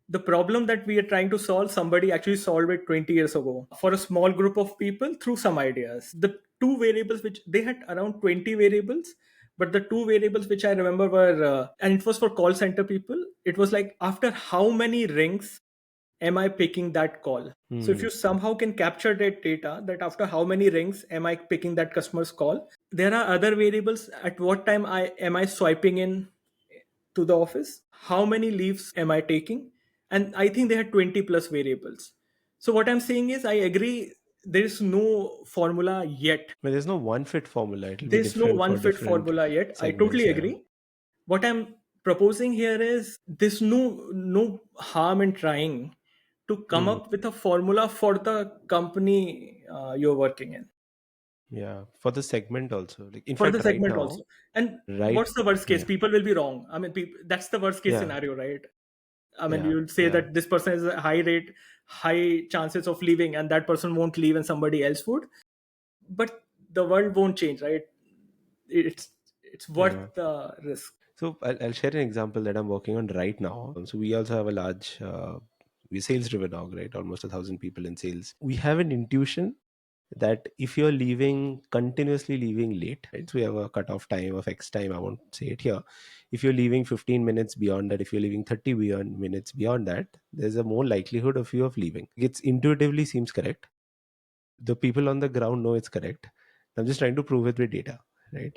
the problem that we are trying to solve, somebody actually solved it 20 years ago for a small group of people through some ideas. The two variables, which they had around 20 variables, but the two variables which I remember were, and it was for call center people, it was like, after how many rings am I picking that call? So if hmm, you somehow can capture that data, that after how many rings am I picking that customer's call, there are other variables. At what time I swiping in to the office? How many leaves am I taking? And I think they had 20 plus variables. So what I'm saying is, I agree, there is no formula yet. but there's no one fit formula. It'll be There's no different one for fit different formula yet. I segments. totally Yeah. agree. What I'm proposing here is, there's no harm in trying to come Hmm. up with a formula for the company you're working in, Yeah, for the segment also. Like, in for the fact, right segment now, also. And right? what's the worst case? Yeah, People will be wrong. I mean, that's the worst case yeah. scenario, right? I mean, Yeah. you'll say Yeah. that this person has a high rate, high chances of leaving, and that person won't leave and somebody else would. But the world won't change, right? It's Yeah. worth the risk. So I'll share an example that I'm working on right now. So we also have a large, we're sales driven org, right? Almost 1,000 people in sales. We have an intuition that if you're leaving continuously leaving late, right? So we have a cutoff time of X time. I won't say it here. If you're leaving 15 minutes beyond that, if you're leaving 30 minutes beyond that, there's a more likelihood of you of leaving. It's intuitively seems correct. The people on the ground know it's correct. I'm just trying to prove it with data, right?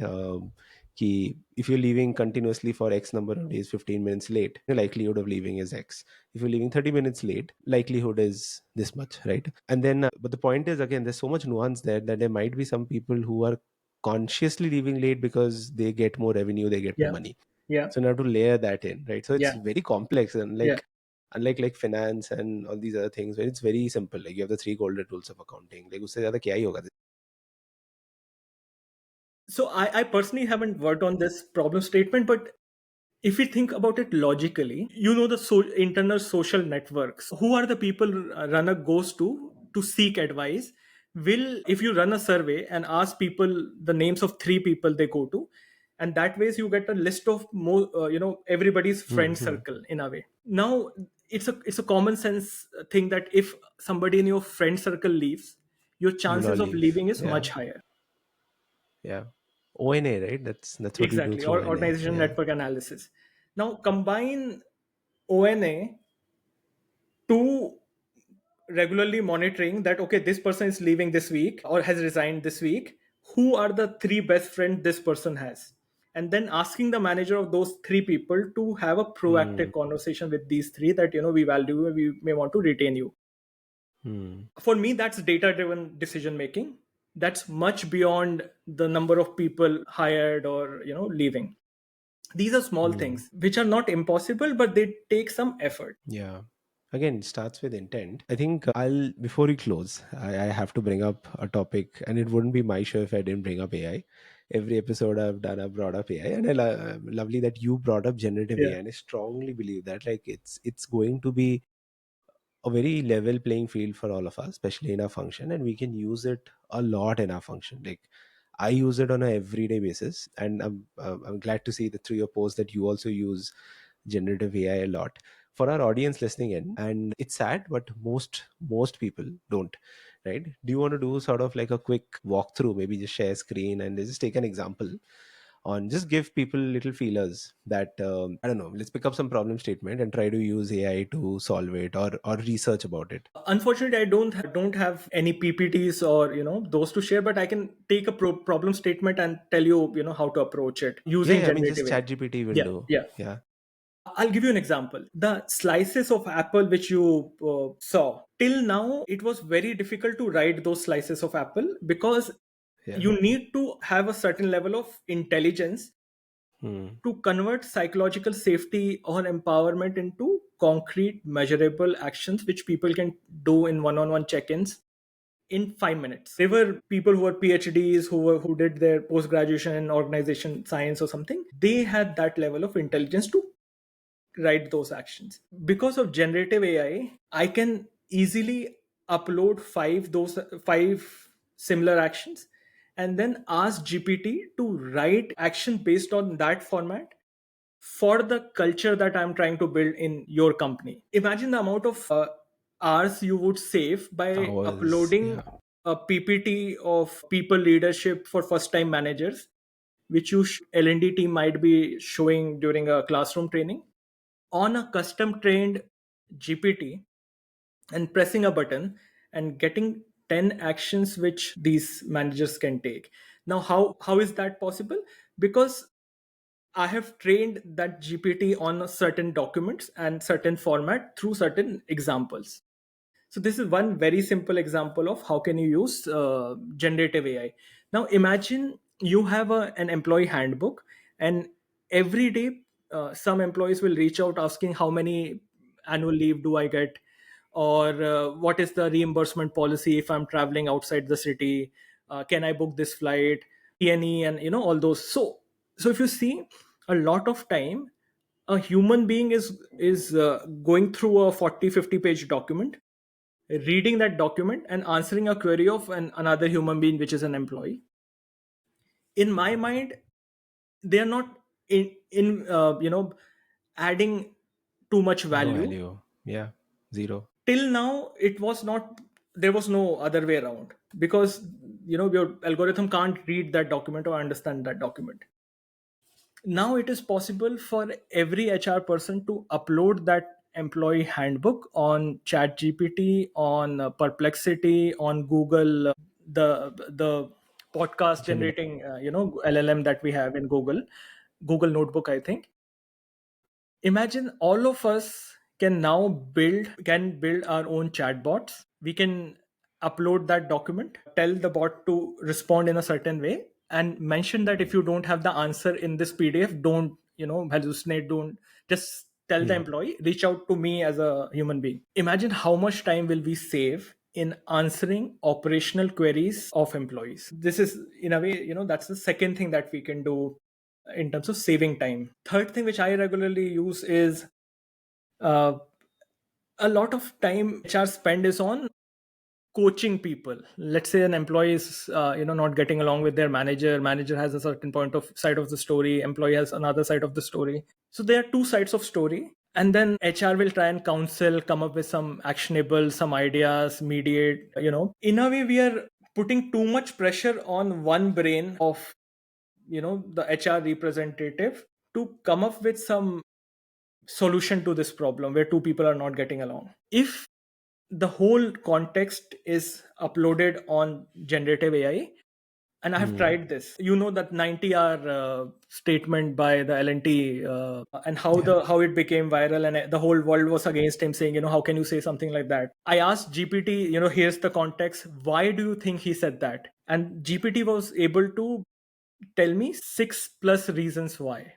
Ki if you're leaving continuously for X number of days, 15 minutes late, the likelihood of leaving is X. If you're leaving 30 minutes late, likelihood is this much, right? And then, but the point is, again, there's so much nuance there that there might be some people who are consciously leaving late because they get more revenue, they get more Yeah, money. yeah, So now to layer that in, right? So it's yeah, very complex, and yeah. unlike like finance and all these other things where it's very simple, like you have the three golden rules of accounting, like usse zyada kya hi hoga. So I personally haven't worked on this problem statement, but if we think about it logically, the internal social networks. Who are the people runner goes to seek advice? Will if you run a survey and ask people the names of three people they go to, and that ways you get a list of more, everybody's friend Mm-hmm. circle in a way. Now it's a common sense thing that if somebody in your friend circle leaves, your You will all chances of leave. leaving is Yeah. much higher. Yeah. ONA, right? That's what we do Exactly, through or ONA. organization Yeah. network analysis. Now combine ONA to regularly monitoring that, okay, this person is leaving this week or has resigned this week. Who are the three best friends this person has? And then asking the manager of those three people to have a Hmm. proactive conversation with these three that, we value you, we may want to retain you. Hmm. For me, that's data driven decision making. That's much beyond the number of people hired or, leaving. These are small Hmm. things which are not impossible, but they take some effort. Yeah. Again, it starts with intent. I think I'll before we close, I have to bring up a topic, and it wouldn't be my show if I didn't bring up AI. Every episode I've done, I've brought up AI, and lovely that you brought up generative Yeah. AI, and I strongly believe that like it's going to be a very level playing field for all of us, especially in our function, and we can use it a lot in our function. Like I use it on a everyday basis, and I'm glad to see that through your post that you also use generative AI a lot. For our audience listening in, and it's sad, but most people don't. Right? Do you want to do sort of like a quick walkthrough? Maybe just share screen and just take an example on just give people little feelers that I don't know, let's pick up some problem statement and try to use AI to solve it or research about it. Unfortunately, I don't have any PPTs or those to share, but I can take a problem statement and tell you how to approach it Yeah, using yeah, I mean just generative AI. chat GPT will Yeah, do. yeah. Yeah. I'll give you an example. The slices of apple which you saw till now, it was very difficult to write those slices of apple because Yeah. you need to have a certain level of intelligence Hmm. to convert psychological safety or empowerment into concrete measurable actions which people can do in one-on-one check-ins in 5 minutes. There were people who were PhDs who did their post graduation in organization science or something. They had that level of intelligence to write those actions. Because of generative AI, I can easily upload five similar actions and then ask GPT to write action based on that format for the culture that I'm trying to build in your company. Imagine the amount of hours you would save by Hours. uploading Yeah. a PPT of people leadership for first time managers, which L&D team might be showing during a classroom training on a custom trained GPT and pressing a button and getting 10 actions which these managers can take. Now, how is that possible? Because I have trained that GPT on certain documents and certain format through certain examples. So this is one very simple example of how can you use generative AI. Now imagine you have an employee handbook, and every day some employees will reach out asking how many annual leave do I get, or what is the reimbursement policy if I'm traveling outside the city, can I book this flight, T&E, and all those. So if you see, a lot of time A human being is going through a 40-50 page document, reading that document and answering a query of another human being, which is an employee. In my mind, they are not in adding too much No value. value. Yeah, zero. Till now it was not, there was no other way around, because your algorithm can't read that document or understand that document. Now it is possible for every HR person to upload that employee handbook on chat gpt, on perplexity, on google, the podcast Gemini. generating llm that we have in google notebook, I think. Imagine all of us can now build our own chatbots. We can upload that document, tell the bot to respond in a certain way, and mention that if you don't have the answer in this pdf, don't hallucinate, don't just tell the Hmm. employee, reach out to me as a human being. Imagine how much time will we save in answering operational queries of employees. This is, in a way, that's the second thing that we can do in terms of saving time. Third thing which I regularly use is, uh, a lot of time HR spend is on coaching people. Let's say an employee is not getting along with their manager has a certain point of side of the story, employee has another side of the story. So there are two sides of story, and then HR will try and counsel, come up with some actionable, some ideas, mediate. In a way, we are putting too much pressure on one brain of the HR representative to come up with some solution to this problem where two people are not getting along. If the whole context is uploaded on generative AI, and I have Hmm. tried this, that 90R statement by the L&T, and how Yeah. the how it became viral, and the whole world was against him, saying, how can you say something like that? I asked GPT, here's the context, why do you think he said that? And GPT was able to tell me 6+ reasons why.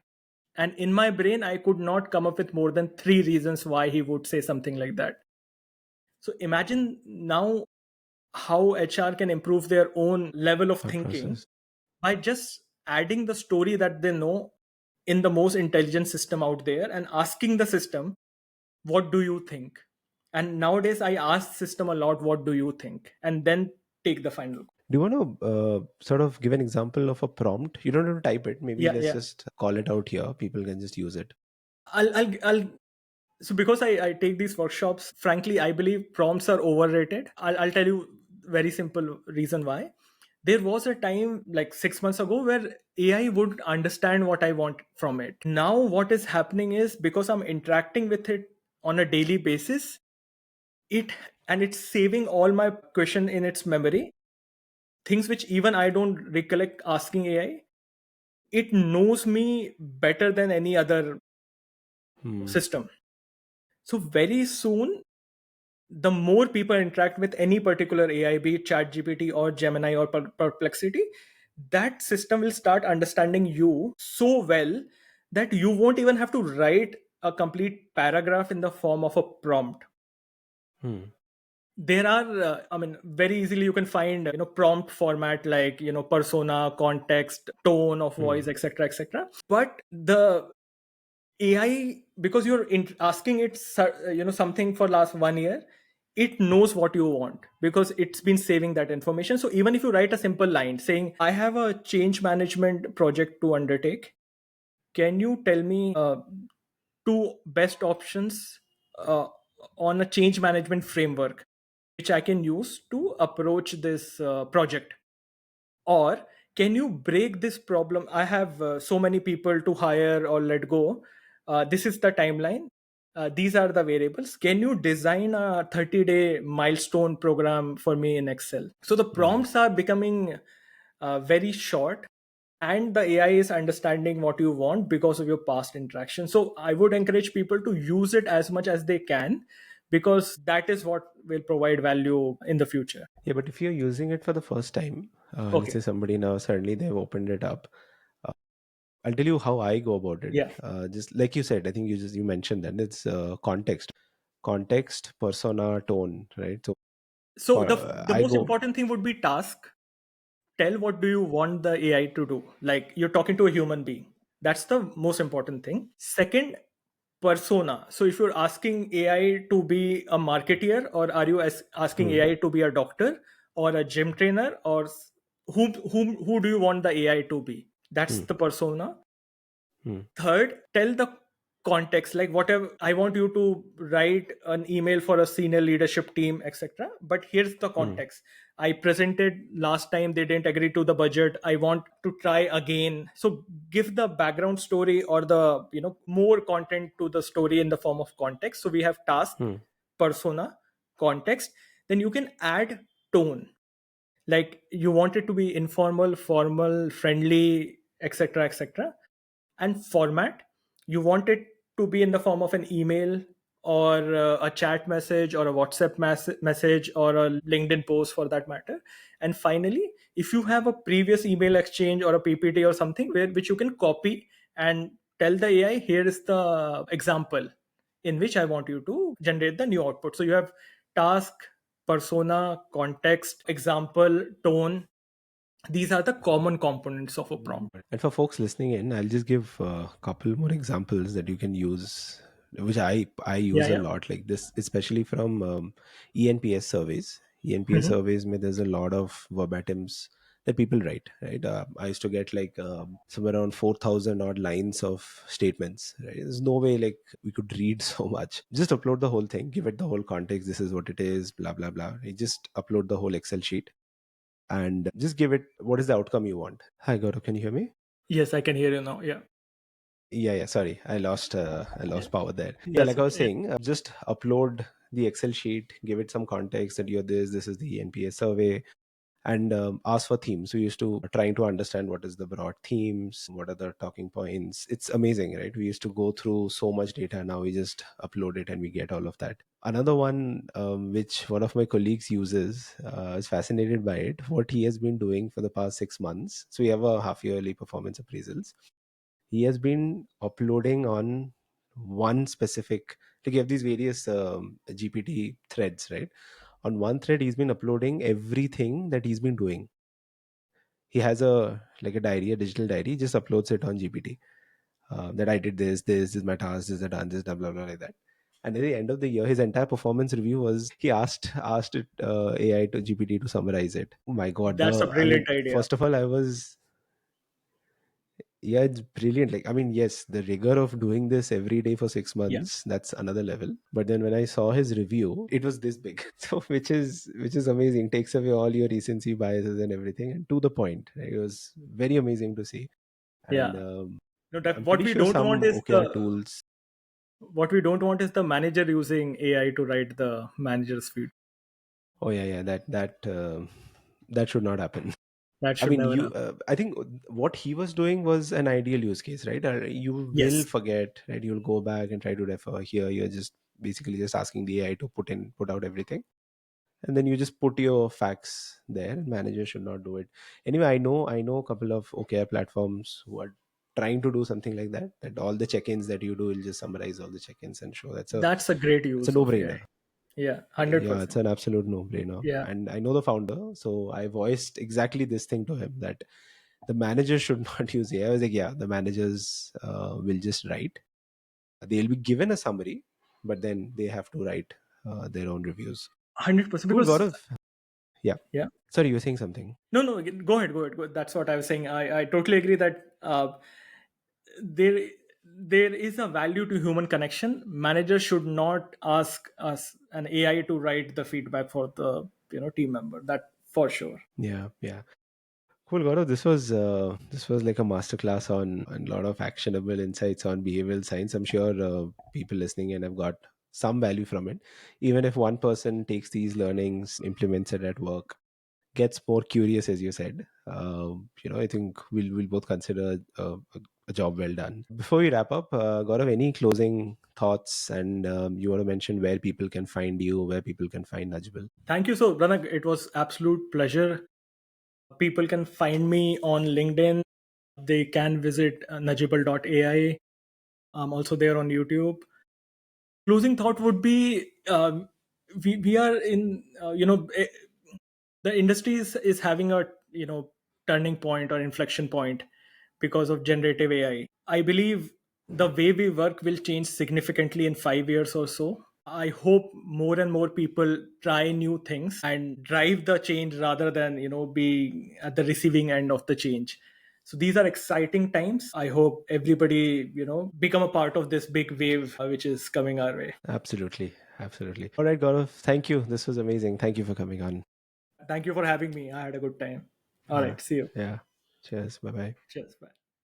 And in my brain, I could not come up with more than 3 reasons why he would say something like that. So imagine now how HR can improve their own level of Thought thinking process. by just adding the story that they know in the most intelligent system out there and asking the system, what do you think? And nowadays I ask system a lot, what do you think? And then take the final. Do you want to sort of give an example of a prompt? You don't have to type it. Maybe Yeah, let's yeah. just call it out here. People can just use it. I'll so because I take these workshops, frankly, I believe prompts are overrated. I'll tell you very simple reason why. There was a time like 6 months ago where AI would understand what I want from it. Now what is happening is, because I'm interacting with it on a daily basis, it and it's saving all my question in its memory, things which even I don't recollect asking AI. It knows me better than any other Hmm. system. So very soon, the more people interact with any particular AI, be it ChatGPT or Gemini or Perplexity, that system will start understanding you so well that you won't even have to write a complete paragraph in the form of a prompt. Hmm. There are, very easily you can find, prompt format like, persona, context, tone of Hmm. voice, etc., etc. But the AI, because you're asking it, something for last 1 year, it knows what you want because it's been saving that information. So even if you write a simple line saying, I have a change management project to undertake, can you tell me two best options uh, on a change management framework which I can use to approach this project? Or can you break this problem? I have so many people to hire or let go. This is the timeline. These are the variables. Can you design a 30-day milestone program for me in Excel? So the Hmm. prompts are becoming very short, and the AI is understanding what you want because of your past interaction. So I would encourage people to use it as much as they can, because that is what will provide value in the future. Yeah, but if you're using it for the first time, let's Okay. say somebody now suddenly they've opened it up. Uh, I'll tell you how I go about it. Yeah. Just like you said, I think you mentioned that it's context, persona, tone, right? So So the I most go. important thing would be task. Tell what do you want the AI to do. Like, you're talking to a human being. That's the most important thing. Second, persona. So if you're asking AI to be a marketeer, or are you asking Hmm. AI to be a doctor or a gym trainer, or who do you want the AI to be? That's Hmm. the persona. Hmm. Third, tell the context, like whatever, I want you to write an email for a senior leadership team, etc. But here's the Hmm. context. I presented last time, they didn't agree to the budget. I want to try again. So give the background story, or the more content to the story in the form of context. So we have task, Hmm. persona, context. Then you can add tone, like you want it to be informal, formal, friendly, etc., etc. And format, you want it to be in the form of an email, or a chat message, or a WhatsApp message, or a LinkedIn post for that matter. And finally, if you have a previous email exchange or a PPT or something, which you can copy and tell the AI, here is the example in which I want you to generate the new output. So you have task, persona, context, example, tone. These are the common components of a prompt. And for folks listening in, I'll just give a couple more examples that you can use, which I Yeah, use a yeah. lot, like this, especially from ENPS surveys. ENPS Mhm. surveys, where there's a lot of verbatims that people write. Right, I used to get like somewhere around 4,000 odd lines of statements. Right, there's no way like we could read so much. Just upload the whole thing, give it the whole context. This is what it is. Blah blah blah. You just upload the whole Excel sheet and just give it what is the outcome you want. Hi Gaurav, can you hear me? Yes, I can hear you now. Yeah. Yeah, yeah. Sorry, I Yeah. lost power there. Yeah, Yes. like I was Yeah. saying, just upload the Excel sheet, give it some context that you're this. This is the NPA survey, and ask for themes. We used to trying to understand what is the broad themes, what are the talking points. It's amazing, right? We used to go through so much data. Now we just upload it and we get all of that. Another one, which one of my colleagues uses, is fascinated by it. What he has been doing for the past 6 months. So we have a half yearly performance appraisals. He has been uploading on one specific, like you have these various GPT threads, right? On one thread he's been uploading everything that he's been doing. He has a like a diary, a digital diary, just uploads it on GPT, that I did this is my task, this is done, this blah blah blah, like that. And at the end of the year, his entire performance review was he asked it, AI to GPT to summarize it. Oh my god, That's a the I brilliant mean, idea. first of all, I was, yeah, it's brilliant. Like, I mean, yes, the rigor of doing this every day for six Yeah. months, that's another level. But then when I saw his review, it was this big. So which is amazing. Takes away all your recency biases and everything, and to the point. Right? It was very amazing to see. And Yeah. No, I'm that pretty sure some OKR tools. what we don't want is the manager using AI to write the manager's feed. Oh yeah, yeah. That should not happen. That I should mean, never you. happen. I think what he was doing was an ideal use case, right? You will Yes. forget, right? You'll go back and try to refer. Here, you're just basically just asking the AI to put out everything, and then you just put your facts there. And manager should not do it. Anyway, I know a couple of OKR platforms who are trying to do something like that. That all the check-ins that you do will just summarize all the check-ins and show. That's a great It's a use of AI. no-brainer. Yeah, Yeah, it's 100%. an absolute no-brainer. Yeah. And I know the founder, so I voiced exactly this thing to him, that the manager should not use AI. I was like, yeah, the managers will just write. They'll be given a summary, but then they have to write their own reviews. 100%, Cool, because Gaurav. Yeah. yeah. Sorry, you were saying something. No, no, go ahead, go ahead, go ahead. That's what I was saying. I totally agree that there there is a value to human connection. Managers should not ask us an AI to write the feedback for the team member. That for sure. Yeah, yeah. Cool, Gaurav. This was like a masterclass on a lot of actionable insights on behavioral science. I'm sure people listening in have got some value from it. Even if one person takes these learnings, implements it at work, gets more curious, as you said, I think we'll both consider a job well done. Before we wrap up, Gaurav, any closing thoughts, and you want to mention where people can find you, where people can find Nudgeable? Thank you. So, Ranak, it was absolute pleasure. People can find me on LinkedIn. They can visit nudgeable.ai. I'm also there on YouTube. Closing thought would be, we are in, the industry is having a, turning point or inflection point because of generative AI. I believe the way we work will change significantly in 5 years or so. I hope more and more people try new things and drive the change rather than, be at the receiving end of the change. So these are exciting times. I hope everybody, become a part of this big wave which is coming our way. Absolutely. Absolutely. All right, Gaurav. Thank you. This was amazing. Thank you for coming on. Thank you for having me. I had a good time. All Yeah. right. See you. Yeah. Cheers. Bye bye. Cheers. Bye.